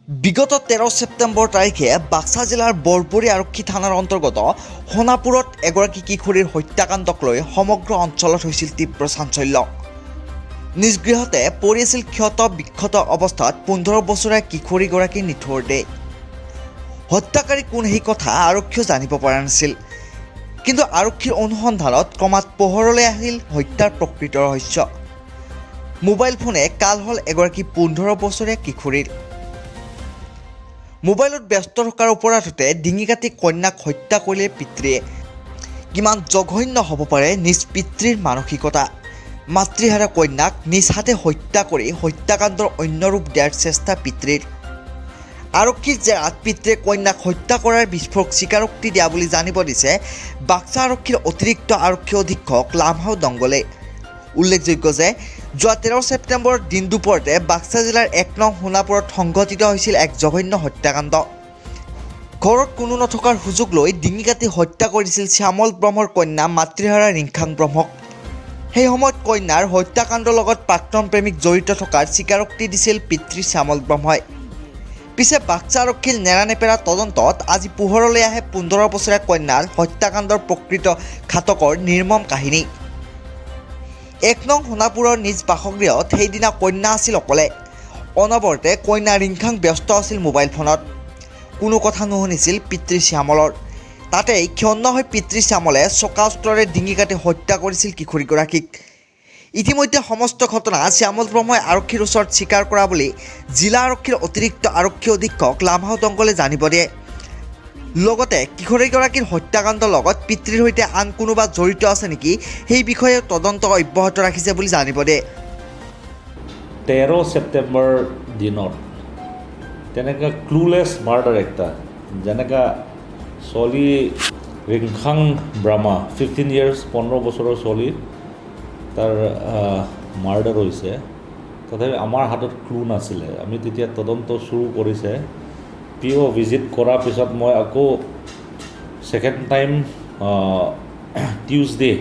বিগত 13 ছেপ্টেম্বৰ তাৰিখে বাক্সা জিলাৰ বৰপুৰী আৰক্ষী থানাৰ অন্তৰ্গত সোণাপুৰত এগৰাকী কিশোৰীৰ হত্যাকাণ্ডক লৈ সমগ্ৰ অঞ্চলত হৈছিল তীব্ৰ চাঞ্চল্য। নিজ গৃহতে পৰি আছিল ক্ষত বিক্ষত অৱস্থাত 15 বছৰীয়া কিশোৰীগৰাকীৰ নিথৰ দেহ। হত্যাকাৰী কোন সেই কথা আৰক্ষীয়ে জানিব পৰা নাছিল, কিন্তু আৰক্ষীৰ অনুসন্ধানত ক্ৰমাৎ পোহৰলৈ আহিল হত্যাৰ প্ৰকৃত ৰহস্য। মোবাইল ফোনে কাল হ'ল এগৰাকী 15 বছৰীয়া কিশোৰীৰ। মোবাইলত ব্যস্ত থকাৰ অপৰাধতে ডিঙি কাটি কন্যাক হত্যা কৰিলে পিতৃয়ে। কিমান জঘন্য হ'ব পাৰে নিজ পিতৃৰ মানসিকতা। মাতৃহাৰা কন্যাক নিজ হাতে হত্যা কৰি হত্যাকাণ্ডৰ অন্য ৰূপ দিয়াৰ চেষ্টা পিতৃৰ। আৰক্ষীৰ জেৰাত পিতৃয়ে কন্যাক হত্যা কৰাৰ বিস্ফোৰক স্বীকাৰোক্তি দিয়া বুলি জানিব দিছে বাক্সা আৰক্ষীৰ অতিৰিক্ত আৰক্ষী অধীক্ষক লামহাও দংগলে। উল্লেখযোগ্য যে যোৱা 13 ছেপ্টেম্বৰৰ দিন দুপৰতে বাক্সা জিলাৰ 1 নং সোণাপুৰত সংঘটিত হৈছিল এক জঘন্য হত্যাকাণ্ড। ঘৰত কোনো নথকাৰ সুযোগ লৈ ডিঙি কাটি হত্যা কৰিছিল শ্যামল ব্ৰহ্মৰ কন্যা মাতৃহাৰা ৰিংখাং ব্ৰহ্মক। সেই সময়ত কন্যাৰ হত্যাকাণ্ডৰ লগত প্ৰাক্তন প্ৰেমিক জড়িত থকাৰ স্বীকাৰোক্তি দিছিল পিতৃ শ্যামল ব্ৰহ্মই। পিছে বাক্সা আৰক্ষীৰ নেৰানেপেৰা তদন্তত আজি পোহৰলৈ আহে 15 বছৰীয়া কন্যাৰ হত্যাকাণ্ডৰ প্ৰকৃত ঘাতকৰ নিৰ্মম কাহিনী। 1 নং সোণাপুৰৰ নিজ বাসগৃহত সেইদিনা কন্যা আছিল অকলে। অনবৰতে কন্যা ৰিংখাং ব্যস্ত আছিল মোবাইল ফোনত। কোনো কথা নুশুনিছিল পিতৃ শ্যামলৰ। তাতেই ক্ষুণ্ণ হৈ পিতৃ শ্যামলে চকা অস্ত্ৰৰে ডিঙি কাটি হত্যা কৰিছিল কিশোৰীগৰাকীক। ইতিমধ্যে সমস্ত ঘটনা শ্যামল ব্ৰহ্মই আৰক্ষীৰ ওচৰত স্বীকাৰ কৰা বুলি জিলা আৰক্ষীৰ অতিৰিক্ত আৰক্ষী অধীক্ষক লামহাও দংগলে জানিব দিয়ে। লগতে কিশোৰীগৰাকীৰ হত্যাকাণ্ডৰ লগত পিতৃৰ সৈতে আন কোনোবা জড়িত আছে নেকি সেই বিষয়ে তদন্ত অব্যাহত ৰাখিছে বুলি জানিব দিয়ে। 13 ছেপ্টেম্বৰ দিনত তেনেকৈ ক্লুলেছ মাৰ্ডাৰ একটা যেনেকৈ ছোৱালী ৰিংখাং ব্ৰহ্মা 15 ইয়াৰ্ছ 15 বছৰৰ ছোৱালী তাৰ মাৰ্ডাৰ হৈছে। তথাপি আমাৰ হাতত ক্লু নাছিলে। আমি তেতিয়া তদন্ত চুৰু কৰিছে। পিঅ' ভিজিট কৰাৰ পিছত মই আকৌ ছেকেণ্ড টাইম টিউজডে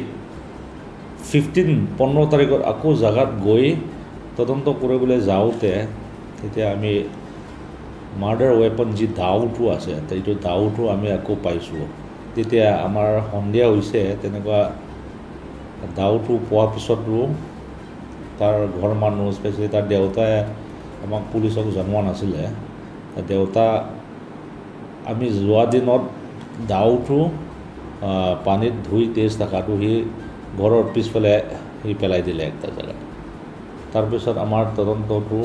15 তাৰিখত আকৌ জেগাত গৈ তদন্ত কৰিবলৈ যাওঁতে তেতিয়া আমি মাৰ্ডাৰ ৱেপন যি দাওটো আছে এইটো দাওটো আমি আকৌ পাইছোঁ। তেতিয়া আমাৰ সন্দেহ হৈছে তেনেকুৱা দাওটো পোৱাৰ পিছতো তাৰ ঘৰ মানুহ স্পেচিয়েলি তাৰ দেউতাই আমাক পুলিচক জনোৱা নাছিলে। দেউতা আমি যোৱা দিনত দাওটো পানীত ধুই তেজ থকাটো সি ঘৰৰ পিছফালে সি পেলাই দিলে একটা জেগাত। তাৰপিছত আমাৰ তদন্তটো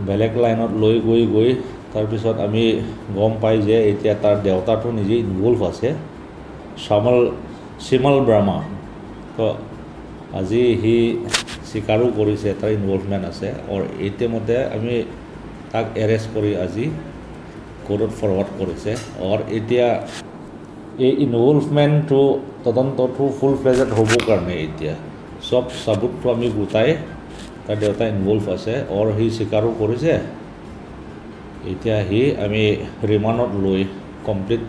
বেলেগ লাইনত লৈ গৈ তাৰপিছত আমি গম পাই যে এতিয়া তাৰ দেউতাটো নিজেই ইনভলভ আছে শ্যামল ব্ৰহ্মা। তো আজি সি স্বীকাৰো কৰিছে তাৰ ইনভলভমেণ্ট আছে। আৰু ইতিমধ্যে আমি তাক এৰেষ্ট কৰি আজি কোৰ্টত ফৰৱাৰ্ড কৰিছে। আৰু এতিয়া এই ইনভলভমেণ্টটো তদন্তটো ফুল ফ্লেজড হ'বৰ কাৰণে এতিয়া চব চাবুতটো আমি গোটাই তাৰ দেউতা ইনভলভ আছে আৰু সি স্বীকাৰো কৰিছে। এতিয়া আমি ৰিমাণ্ডত লৈ কমপ্লিট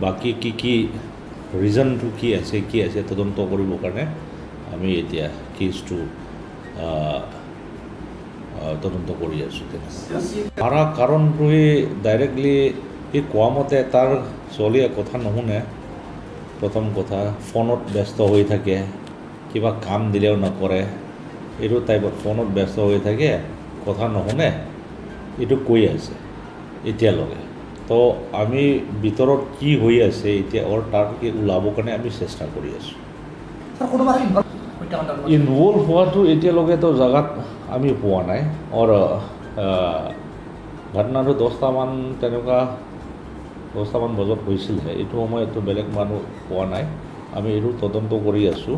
বাকী কি ৰিজনটো কি আছে তদন্ত কৰিবৰ কাৰণে আমি এতিয়া কেছটো তদন্ত কৰি আছোঁ। মাৰা কাৰণটো সি ডাইৰেক্টলি সি কোৱা মতে তাৰ ছোৱালীয়ে কথা নুশুনে। প্ৰথম কথা ফোনত ব্যস্ত হৈ থাকে, কিবা কাম দিলেও নকৰে, এইটো টাইপত ফোনত ব্যস্ত হৈ থাকে, কথা নুশুনে, এইটো কৈ আছে এতিয়ালৈকে। তো আমি ভিতৰত কি হৈ আছে এতিয়া আৰু তাকে ওলাবৰ কাৰণে আমি চেষ্টা কৰি আছোঁ। ইনভলভ হোৱাটো এতিয়ালৈকেতো জেগাত আমি পোৱা নাই। আৰু ঘটনাটো 10টামান তেনেকুৱা 10টামান বজাত হৈছিলে। এইটো সময়তো বেলেগ মানুহ পোৱা নাই। আমি এইটো তদন্ত কৰি আছোঁ।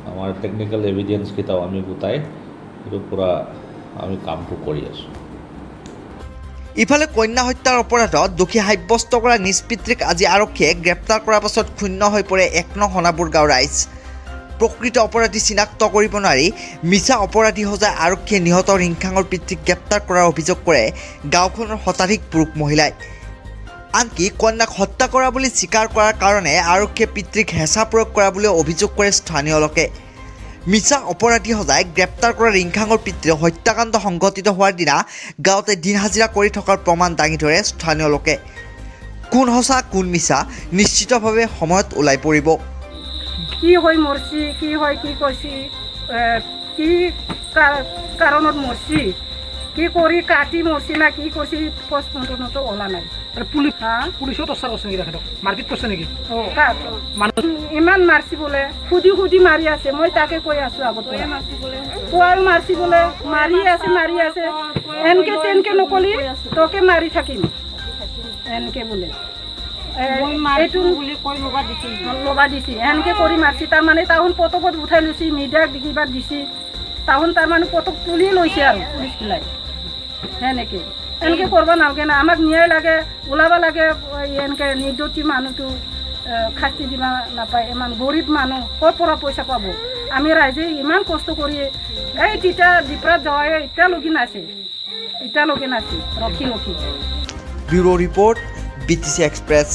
আমাৰ টেকনিকেল এভিডেন্সকেইটাও আমি গোটাই এইটো পূৰা আমি কামটো কৰি আছোঁ। ইফালে কন্যা হত্যাৰ অপৰাধত দোষী সাব্যস্ত কৰা নিজ পিতৃক আজি আৰক্ষীয়ে গ্ৰেপ্তাৰ কৰাৰ পাছত শূন্য হৈ পৰে 1 নং সোণাপুৰ গাঁৱৰ ৰাইজ। প্ৰকৃত অপৰাধী চিনাক্ত কৰিব নোৱাৰি মিছা অপৰাধী সজাই আৰক্ষীয়ে নিহত ৰিংখাঙৰ পিতৃক গ্ৰেপ্তাৰ কৰাৰ অভিযোগ কৰে গাঁওখনৰ শতাধিক পুৰুষ মহিলাই। আনকি কন্যাক হত্যা কৰা বুলি স্বীকাৰ কৰাৰ কাৰণে আৰক্ষীয়ে পিতৃক হেঁচা প্ৰয়োগ কৰা বুলিও অভিযোগ কৰে স্থানীয় লোকে। মিছা অপৰাধী সজাই গ্ৰেপ্তাৰ কৰা ৰিংখাঙৰ পিতৃয়ে হত্যাকাণ্ড সংঘটিত হোৱাৰ দিনা গাঁৱতে দিন হাজিৰা কৰি থকাৰ প্ৰমাণ দাঙি ধৰে স্থানীয় লোকে। কোন সঁচা কোন মিছা নিশ্চিতভাৱে সময়ত ওলাই পৰিব। কি হৈ মৰছি, কি হয় কি কৈছি, কি কাৰণত মৰছি, কি কৰি কাটি মৰছি না কি কৰিছি পষ্টমৰ্টমতো ওলা নাই। পুলিচত অস্তাৰ কৰিছে নেকি তেখেতক? মাৰপিট কৰিছে নেকি? ইমান মাৰছি বোলে, সুধি সুধি মাৰি আছে। মই তাকে কৈ আছো আগত পুৱাও মাৰছি বোলে, মাৰি আছে এনকে তেনকে নকলি তোকে মাৰি থাকিম এনকে বোলে। এইটো ল'বা দিছি এনকে কৰি মাৰছি। তাৰমানে তাহোন পতকত উঠাই লৈছি, মিডিয়াক কিবা দিছি, তাহোন তাৰমানে পতক তুলি লৈছে আৰু পুলিচগিলাই। সেনেকে এনেকৈ কৰিব নালাগে না। আমাক ন্যায় লাগে, ওলাব লাগে। এনেকৈ নিৰ্দোষী মানুহটো শাস্তি দিব নাপায়। ইমান গৰীব মানুহ ক'ৰ পৰা পইচা পাব? আমি ৰাইজে ইমান কষ্ট কৰি এই তিতা ডিপৰাত যাৱাই এতিয়ালৈকে নাছে ৰখি। Bureau report BTC express.